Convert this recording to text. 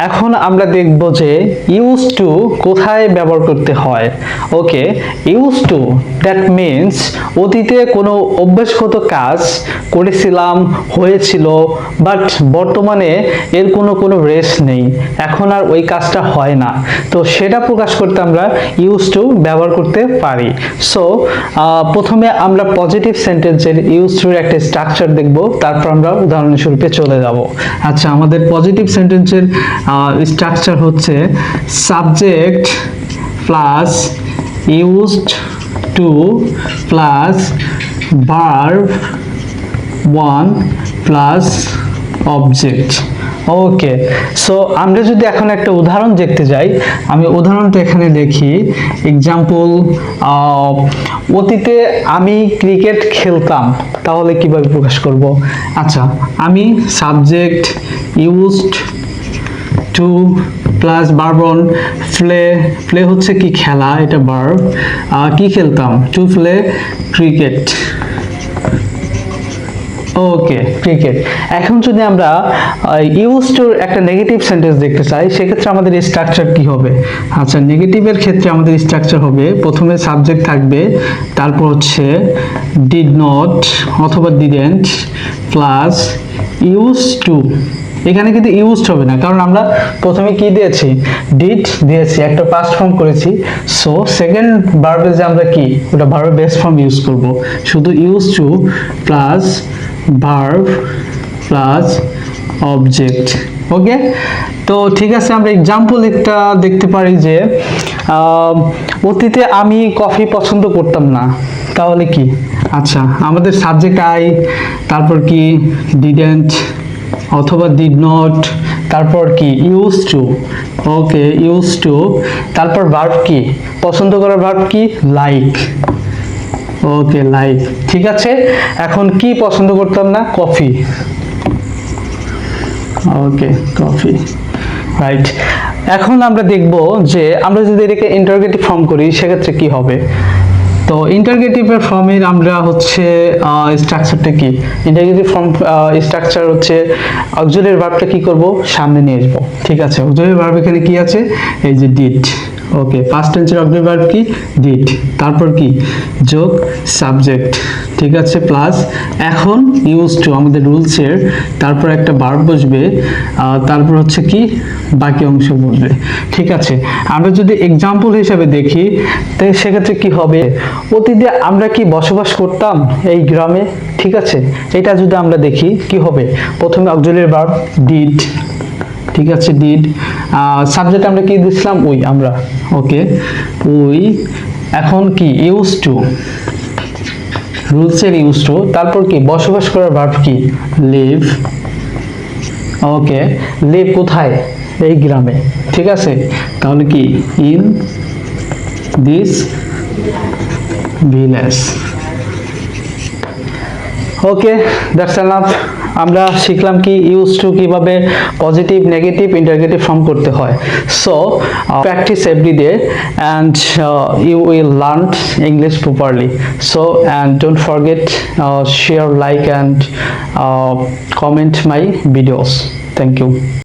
এখন আমরা দেখব যে ইউজ টু কোথায় ব্যবহার করতে হয়। ওকে, ইউজ টু দ্যাট মিনস অতীতে কোনো অভ্যাসগত কাজ করেছিলাম, হয়েছিল, বাট বর্তমানে এর কোনো রেস নেই, এখন আর ওই কাজটা হয় না, তো সেটা প্রকাশ করতে আমরা ইউজ টু ব্যবহার করতে পারি। সো প্রথমে আমরা পজিটিভ সেন্টেন্সের ইউজ টুর একটা স্ট্রাকচার দেখব, তারপর আমরা উদাহরণস্বরূপে চলে যাব। আচ্ছা, আমাদের পজিটিভ সেন্টেন্সের স্ট্রাকচার হচ্ছে subject plus used to plus verb one plus object. Okay, so আমরা যদি এখন একটা উদাহরণ দেখতে যাই, আমি উদাহরণটা এখানে দেখি। এক্সাম্পল, অতীতে আমি ক্রিকেট খেলতাম, তাহলে কিভাবে প্রকাশ করব? আচ্ছা, আমি subject used to plus verb on play, play হচ্ছে কি খেলা, এটা ভার্ব, কি খেলতাম, to play cricket. Okay, cricket. এখন যদি আমরা ইউজ টুর একটা নেগেটিভ সেন্টেন্স দেখতে চাই, সেক্ষেত্রে আমাদের স্ট্রাকচার কি হবে? আচ্ছা, নেগেটিভের ক্ষেত্রে আমাদের স্ট্রাকচার হবে, প্রথমে সাবজেক্ট থাকবে, তারপর হচ্ছে ডিড নট অথবা ডিডেন্ট প্লাস ইউজ টু। এখানে কিন্তু ইউজড হবে না, কারণ আমরা প্রথমে কি দিয়েছি, ডিড দিয়েছি, একটা পাস্ট ফর্ম করেছি। সো সেকেন্ড ভার্বে যে আমরা কি, ওটা ভার্বের বেস ফর্ম ইউজ করব, শুধু use to plus verb plus object. Okay, তো ঠিক আছে, আমরা এক্সাম্পল একটা দেখতে পারি যে অতীতে আমি কফি পছন্দ করতাম না, তাহলে কি? আচ্ছা, আমাদের সাবজেক্ট আই, তারপর কি ডিডেন্ট অথবা ডিড নট, তারপর কি use to. Okay, use to, তারপর ভার্ব কি, পছন্দ করার ভার্ব কি, লাইক। ওকে, লাইক। ঠিক আছে, এখন কি পছন্দ করতাম না, কফি। ওকে, কফি, রাইট। এখন আমরা দেখব যে আমরা যদি এটাকে ইন্টারোগেটিভ ফর্ম করি, সেক্ষেত্রে কি হবে। তো ইন্টারোগেটিভের ফর্মের আমরা হচ্ছে স্ট্রাকচারটা কি, ইন্টারোগেটিভ ফর্ম স্ট্রাকচার হচ্ছে অক্সিলারি ভার্বটা কি করব, সামনে নিয়ে আসবো। ঠিক আছে, অক্সিলারি ভার্ব এখানে কি আছে, এই যে ডিড। ওকে, পাস্ট টেন্সের অক্সিলারি ভার্ব কি, ডিড, তারপর কি যোগ সাবজেক্ট। ঠিক আছে, প্লাস এখন ইউজ টু আমাদের রুলসের, তারপর একটা ভার্ব বসবে, তারপর হচ্ছে কি বাকি অংশ বসবে। ঠিক আছে, আমরা যদি এক্সাম্পল হিসাবে দেখি, তো সেক্ষেত্রে কি হবে, অতীতে আমরা কি বসবাস করতাম এই গ্রামে। ঠিক আছে, এটা যদি আমরা দেখি কি হবে, প্রথমে অক্সিলারি ভার্ব ডিড। ঠিক আছে, ডিড, সাবজেক্ট আমরা কি দিছিলাম, উই, আমরা। ওকে, উই, এখন কি ইউজ টু, রুলসের ইউজ টু, তারপর কি বসবাস করার ভার্ব কি, লিভ। ওকে, লিভ কোথায়, এই গ্রামে। ঠিক আছে, তাহলে কি in this village. Okay, that's enough. আমরা শিখলাম কি ইউজ টু কিভাবে পজিটিভ, নেগেটিভ, ইন্টারোগেটিভ ফর্ম করতে হয়। So practice every day and you will learn English properly. So, and don't forget share, like and comment my videos. Thank you.